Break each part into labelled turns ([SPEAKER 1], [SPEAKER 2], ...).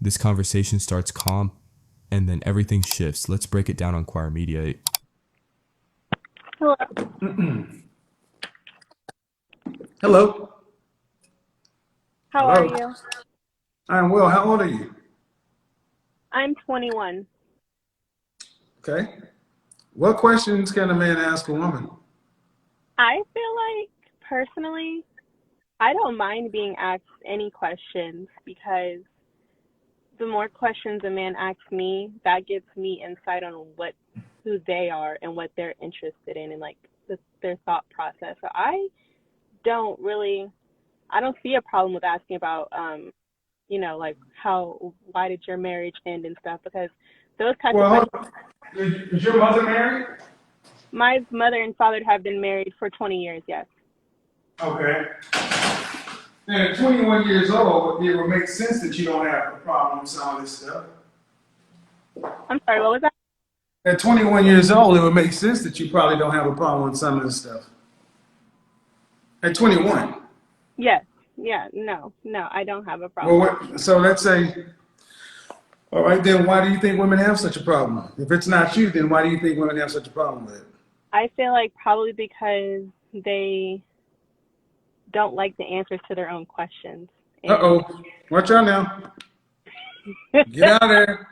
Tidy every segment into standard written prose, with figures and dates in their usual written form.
[SPEAKER 1] This conversation starts calm, and then everything shifts. Let's break it down on Choir Mediate.
[SPEAKER 2] Hello.
[SPEAKER 3] Hello.
[SPEAKER 2] How are you?
[SPEAKER 3] I'm well. How old are you?
[SPEAKER 2] I'm 21.
[SPEAKER 3] Okay. What questions can a man ask a woman?
[SPEAKER 2] I feel like, personally, I don't mind being asked any questions because the more questions a man asks me, that gives me insight on who they are and what they're interested in and like their thought process. So I don't see a problem with asking about, like why did your marriage end and stuff, because those types of questions.
[SPEAKER 3] Is your mother married?
[SPEAKER 2] My mother and father have been married for 20 years, yes.
[SPEAKER 3] Okay. And at 21 years old, it would make sense that you don't have a problem with some of this stuff.
[SPEAKER 2] I'm sorry, what was that?
[SPEAKER 3] At 21 years old, it would make sense that you probably don't have a problem with some of this stuff. At 21.
[SPEAKER 2] Yes. Yeah, no, I don't have a problem.
[SPEAKER 3] Well, so let's say, all right, then why do you think women have such a problem? If it's not you, then why do you think women have such a problem with it?
[SPEAKER 2] I feel like probably because they don't like the answers to their own questions.
[SPEAKER 3] Uh-oh. Watch out now. Get out of there.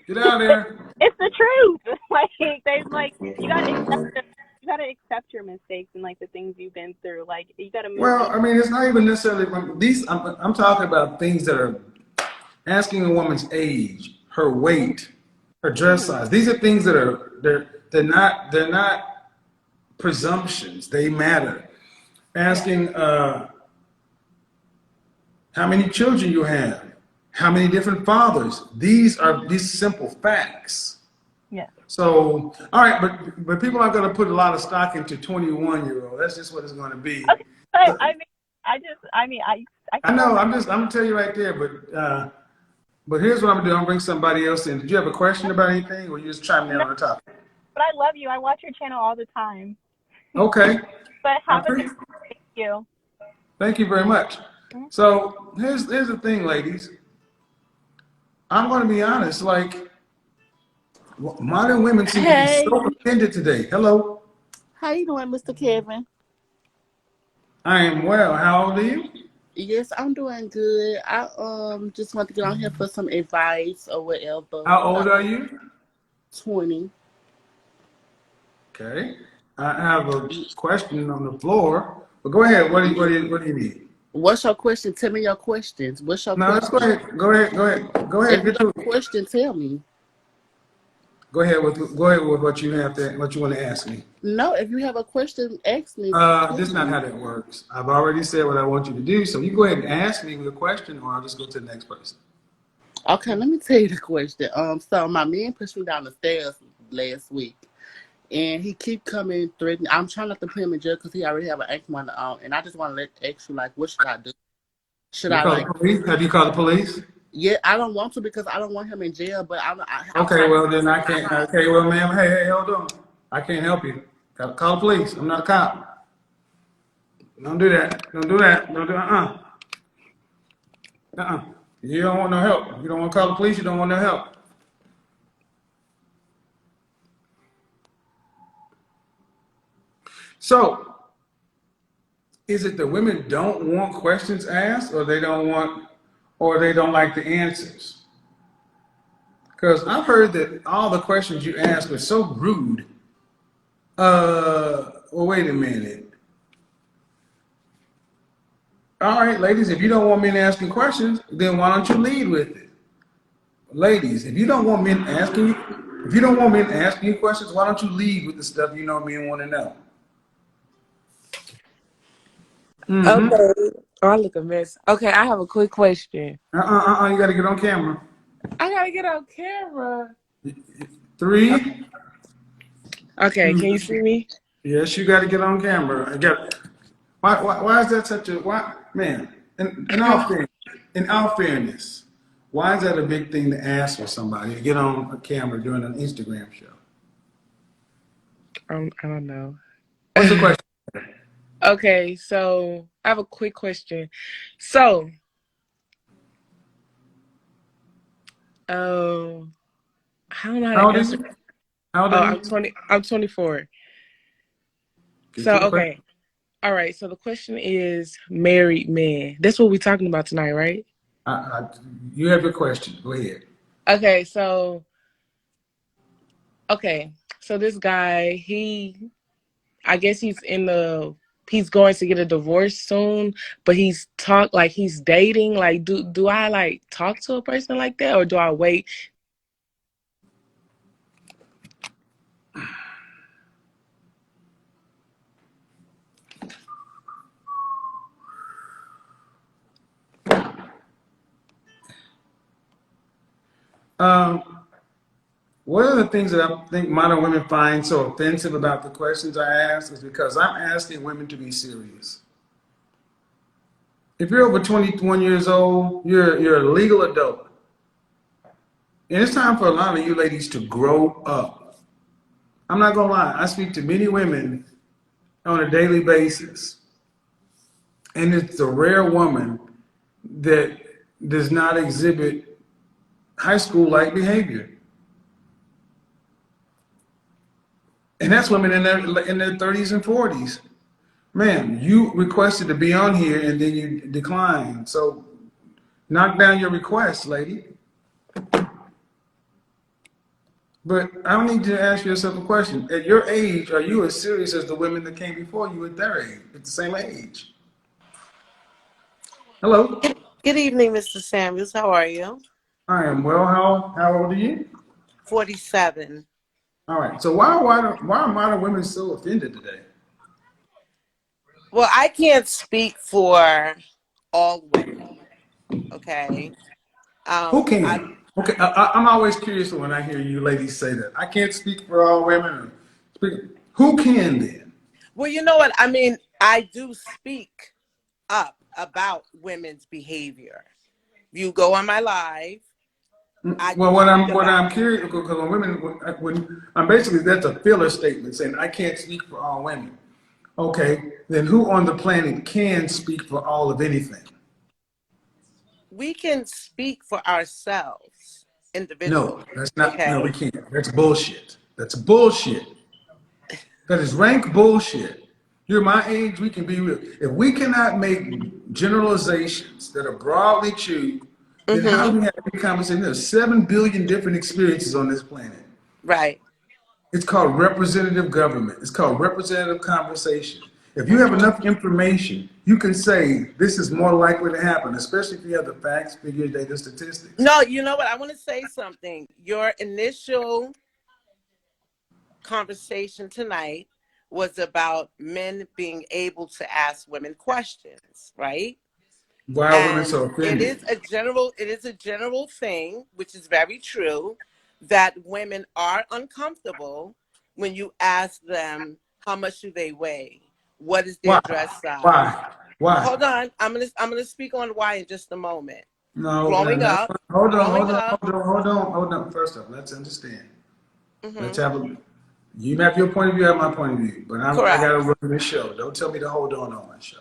[SPEAKER 3] Get out of there.
[SPEAKER 2] It's the truth. You gotta accept your mistakes and like the things you've been through. Like you gotta move.
[SPEAKER 3] Well, I mean, it's not even necessarily these. I'm talking about things that are asking a woman's age, her weight, her dress size. These are things that they're not presumptions. They matter. Asking how many children you have, how many different fathers. These are these simple facts.
[SPEAKER 2] Yeah.
[SPEAKER 3] So, all right, but people are going to put a lot of stock into 21-year-old. That's just what it's going to be.
[SPEAKER 2] Okay, but
[SPEAKER 3] I know. I'm gonna tell you right there. But here's what I'm gonna do. I'm gonna bring somebody else in. Did you have a question about anything, or you just chiming in on the topic?
[SPEAKER 2] But I love you. I watch your channel all the time.
[SPEAKER 3] Okay.
[SPEAKER 2] But have a good day. Thank you.
[SPEAKER 3] Thank you very much. So here's the thing, ladies. I'm going to be honest. Like modern women seem to be so offended today. Hello.
[SPEAKER 4] How you doing, Mr. Kevin?
[SPEAKER 3] I am well. How old are you?
[SPEAKER 4] Yes, I'm doing good. I just want to get on here for some advice or whatever.
[SPEAKER 3] How old are you?
[SPEAKER 4] 20.
[SPEAKER 3] Okay. I have a question on the floor. But go ahead. What do you need?
[SPEAKER 4] What's your question? Tell me your questions. What's your
[SPEAKER 3] No,
[SPEAKER 4] question?
[SPEAKER 3] let's go ahead. Go ahead.
[SPEAKER 4] If you have a question, tell me.
[SPEAKER 3] Go ahead with what you want to ask me.
[SPEAKER 4] No, if you have a question, ask me.
[SPEAKER 3] This is not how that works. I've already said what I want you to do, so you go ahead and ask me the question, or I'll just go to the next person.
[SPEAKER 4] Okay, let me tell you the question. So my man pushed me down the stairs last week, and he keep coming threatening. I'm trying not to put him in jail because he already have an action warrant out, and I just want to ask you, like, what should I do? Should I like?
[SPEAKER 3] Have you called the police?
[SPEAKER 4] Yeah, I don't want to because I don't want him in jail. But
[SPEAKER 3] okay, well then I can't. Okay, well, ma'am, hey, hold on. I can't help you. Gotta call the police. I'm not a cop. Don't do that. Don't do that. Don't do You don't want no help. You don't want to call the police. You don't want no help. So, is it the women don't want questions asked, or they don't like the answers? Because I've heard that all the questions you ask are so rude. Well, wait a minute. All right, ladies, if you don't want men asking questions, then why don't you lead with it? Ladies, if you don't want men asking you questions, why don't you lead with the stuff you know men want to know?
[SPEAKER 5] Mm-hmm. Okay. Oh, I look a mess. Okay, I have a quick question.
[SPEAKER 3] You got to get on camera.
[SPEAKER 5] I gotta get on camera.
[SPEAKER 3] 3.
[SPEAKER 5] Okay, can you see me?
[SPEAKER 3] Yes, you got to get on camera. Why is that such a man? In all fairness, why is that a big thing to ask for somebody to get on a camera during an Instagram show?
[SPEAKER 5] I don't know.
[SPEAKER 3] What's the question?
[SPEAKER 5] Okay, so I have a quick question. So Oh, I don't know how
[SPEAKER 3] How
[SPEAKER 5] to
[SPEAKER 3] old are
[SPEAKER 5] answer.
[SPEAKER 3] you? How old
[SPEAKER 5] Oh,
[SPEAKER 3] are
[SPEAKER 5] I'm
[SPEAKER 3] you?
[SPEAKER 5] 20. I'm 24.
[SPEAKER 3] Get
[SPEAKER 5] So
[SPEAKER 3] to the question.
[SPEAKER 5] okay. All right. So the question is married men. That's what we're talking about tonight, right?
[SPEAKER 3] I, I, you have your question. Go ahead.
[SPEAKER 5] Okay. Okay. So this guy, I guess he's going to get a divorce soon, but he's dating. Like, do I like talk to a person like that, or do I wait?
[SPEAKER 3] Um, One of the things that I think modern women find so offensive about the questions I ask is because I'm asking women to be serious. If you're over 21 years old, you're a legal adult. And it's time for a lot of you ladies to grow up. I'm not gonna lie, I speak to many women on a daily basis. And it's a rare woman that does not exhibit high school like behavior. And that's women in their 30s and 40s. Ma'am, you requested to be on here and then you declined. So knock down your request, lady. But I don't need you to ask yourself a question. At your age, are you as serious as the women that came before you at their age, at the same age? Hello.
[SPEAKER 6] Good evening, Mr. Samuels. How are you?
[SPEAKER 3] I am well. How old are you?
[SPEAKER 6] 47.
[SPEAKER 3] All right. So why are modern women so offended today?
[SPEAKER 6] Well, I can't speak for all women, okay?
[SPEAKER 3] Who
[SPEAKER 6] I
[SPEAKER 3] can? Okay, I'm always curious when I hear you ladies say that. I can't speak for all women. Who can then?
[SPEAKER 6] well, you know what? I mean, I do speak up about women's behavior. You go on my live, I
[SPEAKER 3] Well,
[SPEAKER 6] do
[SPEAKER 3] what
[SPEAKER 6] speak
[SPEAKER 3] I'm
[SPEAKER 6] about it.
[SPEAKER 3] curious because when I'm basically that's a filler statement saying I can't speak for all women. Okay, then who on the planet can speak for all of anything?
[SPEAKER 6] We can speak for ourselves
[SPEAKER 3] No,
[SPEAKER 6] individually,
[SPEAKER 3] that's not. No, we
[SPEAKER 6] okay?
[SPEAKER 3] can't. That's bullshit. That's bullshit. That is rank bullshit. You're my age. We can be real. If we cannot make generalizations that are broadly true, then how
[SPEAKER 6] Mm-hmm.
[SPEAKER 3] do we have a conversation? There's 7 billion different experiences on this planet.
[SPEAKER 6] Right.
[SPEAKER 3] It's called representative government. It's called representative conversation. If you have
[SPEAKER 6] Mm-hmm.
[SPEAKER 3] enough information, you can say this is more likely to happen, especially if you have the facts, figures, data, statistics.
[SPEAKER 6] No, you know what? I want to say something. Your initial conversation tonight was about men being able to ask women questions, right?
[SPEAKER 3] Why are women
[SPEAKER 6] And
[SPEAKER 3] so offended?
[SPEAKER 6] it is a general thing, which is very true, that women are uncomfortable when you ask them how much do they weigh, what is their
[SPEAKER 3] Why?
[SPEAKER 6] dress size.
[SPEAKER 3] Why? Why?
[SPEAKER 6] Hold on, I'm gonna speak on why in just a moment.
[SPEAKER 3] No,
[SPEAKER 6] Growing
[SPEAKER 3] that's
[SPEAKER 6] up,
[SPEAKER 3] hold on,
[SPEAKER 6] growing
[SPEAKER 3] hold on,
[SPEAKER 6] up.
[SPEAKER 3] hold on, hold on, hold on. First off, let's understand. Let's
[SPEAKER 6] Hmm.
[SPEAKER 3] have a. You have your point of view, I have my point of view, but I got
[SPEAKER 6] Correct.
[SPEAKER 3] to run this show. Don't tell me to hold on my show.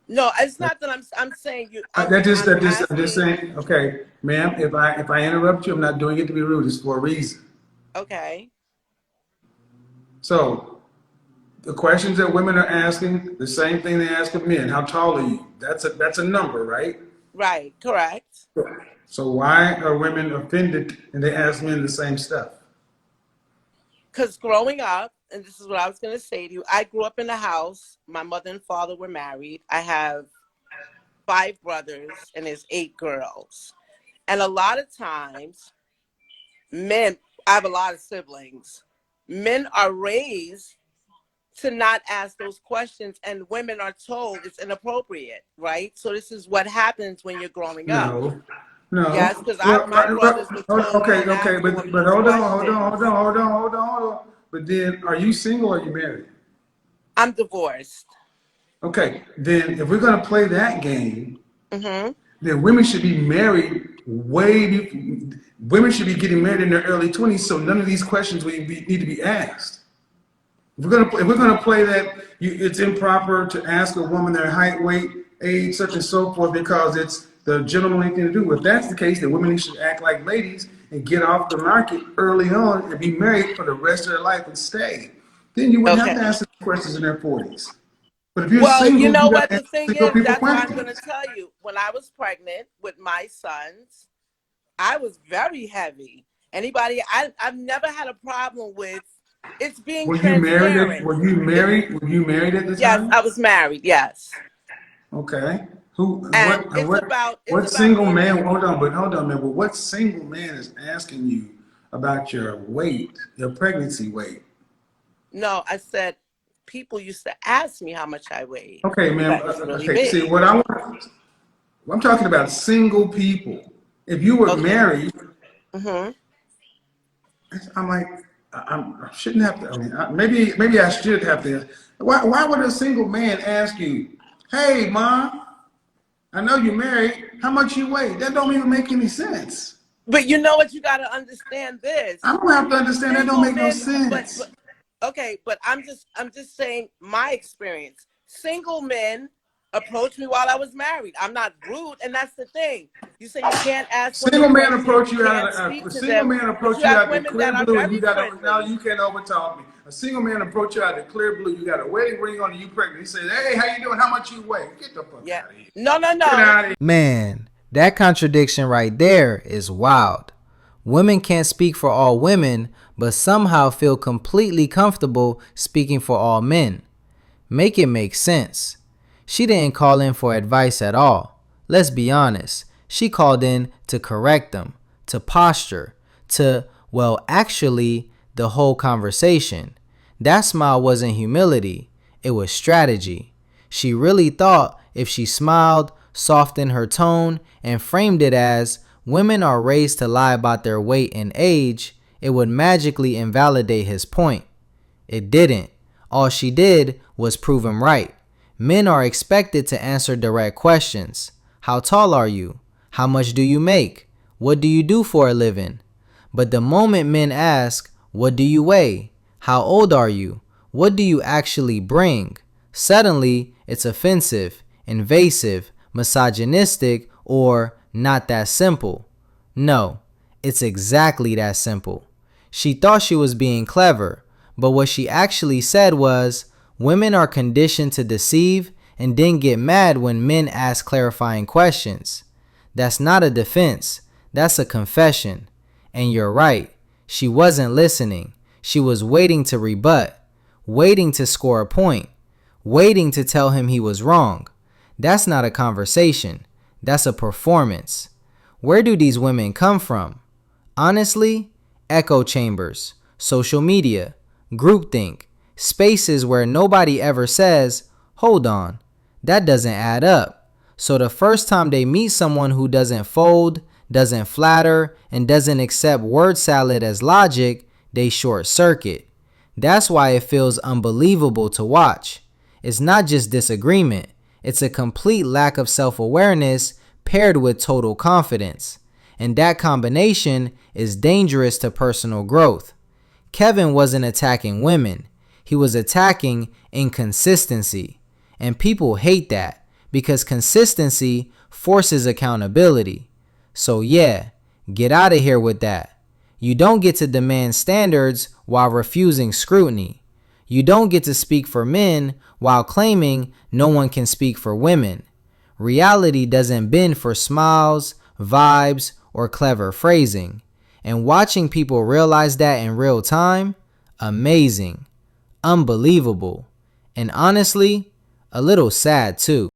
[SPEAKER 6] No, it's not that I'm saying you.
[SPEAKER 3] I'm just
[SPEAKER 6] I'm asking.
[SPEAKER 3] saying. Okay, ma'am, if I interrupt you, I'm not doing it to be rude. It's for a reason.
[SPEAKER 6] Okay.
[SPEAKER 3] So the questions that women are asking, the same thing they ask of men. How tall are you? That's a number, right?
[SPEAKER 6] Right. Correct.
[SPEAKER 3] So why are women offended and they ask men the same stuff?
[SPEAKER 6] Because growing up, and this is what I was going to say to you, I grew up in a house. My mother and father were married. I have 5 brothers and there's 8 girls. And a lot of times, men, I have a lot of siblings. Men are raised to not ask those questions, and women are told it's inappropriate, right? So this is what happens when you're growing up.
[SPEAKER 3] No, no.
[SPEAKER 6] Yes, because
[SPEAKER 3] Well,
[SPEAKER 6] my brothers were told
[SPEAKER 3] okay,
[SPEAKER 6] don't
[SPEAKER 3] okay,
[SPEAKER 6] ask a
[SPEAKER 3] but
[SPEAKER 6] woman these questions.
[SPEAKER 3] hold on. But then, are you single or are you married?
[SPEAKER 6] I'm divorced.
[SPEAKER 3] Okay, then if we're gonna play that game,
[SPEAKER 6] Mm-hmm.
[SPEAKER 3] then women should be married women should be getting married in their early 20s, so none of these questions need to be asked. If we're gonna play it's improper to ask a woman their height, weight, age, such and so forth because the gentlemanly thing to do. If that's the case, then women should act like ladies and get off the market early on and be married for the rest of their life and stay. Then you wouldn't have to
[SPEAKER 6] Okay.
[SPEAKER 3] answer questions in their 40s. But if you're
[SPEAKER 6] Well, you
[SPEAKER 3] single,
[SPEAKER 6] know
[SPEAKER 3] you got
[SPEAKER 6] what
[SPEAKER 3] to
[SPEAKER 6] the
[SPEAKER 3] answer
[SPEAKER 6] thing
[SPEAKER 3] single
[SPEAKER 6] is?
[SPEAKER 3] people
[SPEAKER 6] That's why I'm going to
[SPEAKER 3] questions.
[SPEAKER 6] tell you. When I was pregnant with my sons, I was very heavy. I've never had a problem with it's being
[SPEAKER 3] Were you married?
[SPEAKER 6] transparent.
[SPEAKER 3] Were you
[SPEAKER 6] It,
[SPEAKER 3] married? Were you married at the
[SPEAKER 6] yes,
[SPEAKER 3] time?
[SPEAKER 6] I was married. Yes,
[SPEAKER 3] Okay. Who and
[SPEAKER 6] and
[SPEAKER 3] what and
[SPEAKER 6] it's
[SPEAKER 3] what
[SPEAKER 6] about
[SPEAKER 3] single
[SPEAKER 6] being.
[SPEAKER 3] man? Hold on, man. But what single man is asking you about your weight, your pregnancy weight?
[SPEAKER 6] No, I said people used to ask me how much I weighed
[SPEAKER 3] Okay,
[SPEAKER 6] because
[SPEAKER 3] man.
[SPEAKER 6] I was really
[SPEAKER 3] Okay. See,
[SPEAKER 6] big.
[SPEAKER 3] what I want. I'm talking about single people. If you were
[SPEAKER 6] Okay.
[SPEAKER 3] married,
[SPEAKER 6] Hmm.
[SPEAKER 3] I'm like, I shouldn't have to. I mean, maybe I should have to. Why would a single man ask you, "Hey, mom, I know you're married. How much you weigh?" That don't even make any sense.
[SPEAKER 6] But you know what? You got to understand
[SPEAKER 3] I
[SPEAKER 6] this.
[SPEAKER 3] don't have to understand. That don't
[SPEAKER 6] Single
[SPEAKER 3] make no
[SPEAKER 6] men, but
[SPEAKER 3] sense.
[SPEAKER 6] okay, but I'm just saying my experience. Single men approached me while I was married. I'm not rude, and that's the thing. You say you can't ask women
[SPEAKER 3] Single man
[SPEAKER 6] questions,
[SPEAKER 3] approach
[SPEAKER 6] you
[SPEAKER 3] you out
[SPEAKER 6] can't
[SPEAKER 3] of
[SPEAKER 6] speak
[SPEAKER 3] a
[SPEAKER 6] to
[SPEAKER 3] single
[SPEAKER 6] them,
[SPEAKER 3] man
[SPEAKER 6] but
[SPEAKER 3] approach
[SPEAKER 6] you
[SPEAKER 3] you
[SPEAKER 6] have
[SPEAKER 3] out the
[SPEAKER 6] women that
[SPEAKER 3] clear
[SPEAKER 6] are
[SPEAKER 3] blue, and you
[SPEAKER 6] very
[SPEAKER 3] got to now
[SPEAKER 6] friendly.
[SPEAKER 3] you can't overtalk me. A single man approach you out the clear blue. You got a wedding ring on, and you pregnant. He says, "Hey, how you doing? How much you weigh? Get the fuck
[SPEAKER 6] Yeah.
[SPEAKER 3] out of here.
[SPEAKER 6] No, no,
[SPEAKER 3] Get
[SPEAKER 6] no.
[SPEAKER 3] out of here."
[SPEAKER 7] Man, that contradiction right there is wild. Women can't speak for all women, but somehow feel completely comfortable speaking for all men. Make it make sense. She didn't call in for advice at all. Let's be honest. She called in to correct them, to posture, to, well, actually, the whole conversation. That smile wasn't humility, it was strategy. She really thought if she smiled, softened her tone, and framed it as women are raised to lie about their weight and age, it would magically invalidate his point. It didn't. All she did was prove him right. Men are expected to answer direct questions. How tall are you? How much do you make? What do you do for a living? But the moment men ask, what do you weigh? How old are you? What do you actually bring? Suddenly, it's offensive, invasive, misogynistic, or not that simple. No, it's exactly that simple. She thought she was being clever, but what she actually said was, women are conditioned to deceive and then get mad when men ask clarifying questions. That's not a defense, that's a confession. And you're right, she wasn't listening. She was waiting to rebut, waiting to score a point, waiting to tell him he was wrong. That's not a conversation, that's a performance. Where do these women come from? Honestly, echo chambers, social media, groupthink, spaces where nobody ever says, hold on, that doesn't add up. So the first time they meet someone who doesn't fold, doesn't flatter, and doesn't accept word salad as logic, they short circuit. That's why it feels unbelievable to watch. It's not just disagreement, it's a complete lack of self-awareness paired with total confidence. And that combination is dangerous to personal growth. Kevin wasn't attacking women, he was attacking inconsistency. And people hate that because consistency forces accountability. So yeah, get out of here with that. You don't get to demand standards while refusing scrutiny. You don't get to speak for men while claiming no one can speak for women. Reality doesn't bend for smiles, vibes, or clever phrasing. And watching people realize that in real time, amazing, unbelievable, and honestly, a little sad too.